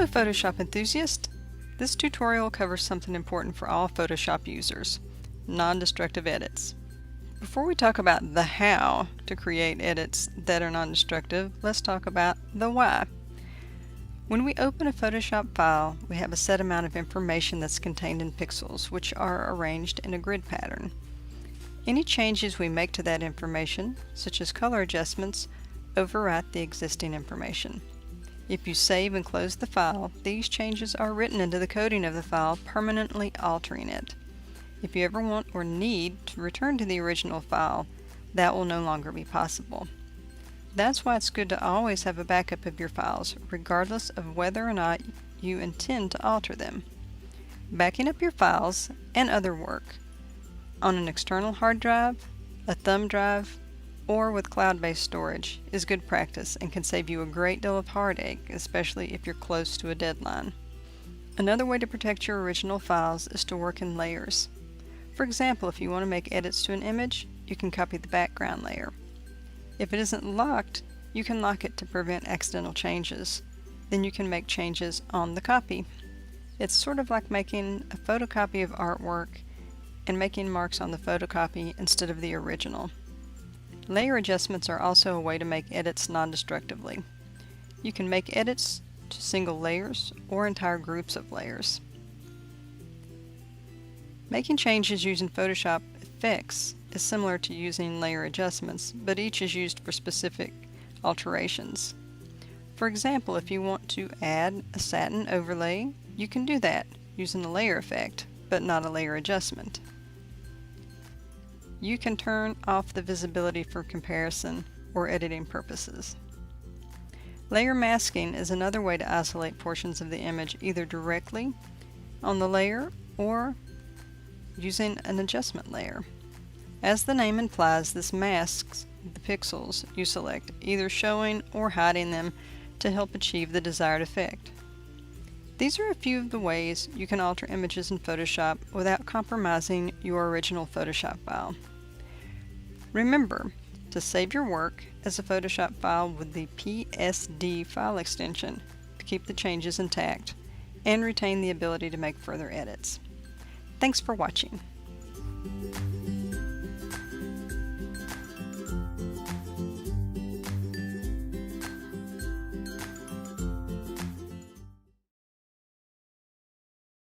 Hello Photoshop enthusiast! This tutorial covers something important for all Photoshop users: non-destructive edits. Before we talk about the how to create edits that are non-destructive, let's talk about the why. When we open a Photoshop file, we have a set amount of information that's contained in pixels, which are arranged in a grid pattern. Any changes we make to that information, such as color adjustments, overwrite the existing information. If you save and close the file, these changes are written into the coding of the file, permanently altering it. If you ever want or need to return to the original file, that will no longer be possible. That's why it's good to always have a backup of your files, regardless of whether or not you intend to alter them. Backing up your files and other work on an external hard drive, a thumb drive, or with cloud-based storage is good practice and can save you a great deal of heartache, especially if you're close to a deadline. Another way to protect your original files is to work in layers. For example, if you want to make edits to an image, you can copy the background layer. If it isn't locked, you can lock it to prevent accidental changes. Then you can make changes on the copy. It's sort of like making a photocopy of artwork and making marks on the photocopy instead of the original. Layer adjustments are also a way to make edits non-destructively. You can make edits to single layers or entire groups of layers. Making changes using Photoshop effects is similar to using layer adjustments, but each is used for specific alterations. For example, if you want to add a satin overlay, you can do that using a layer effect, but not a layer adjustment. You can turn off the visibility for comparison or editing purposes. Layer masking is another way to isolate portions of the image either directly on the layer or using an adjustment layer. As the name implies, this masks the pixels you select, either showing or hiding them to help achieve the desired effect. These are a few of the ways you can alter images in Photoshop without compromising your original Photoshop file. Remember to save your work as a Photoshop file with the PSD file extension to keep the changes intact and retain the ability to make further edits. Thanks for watching.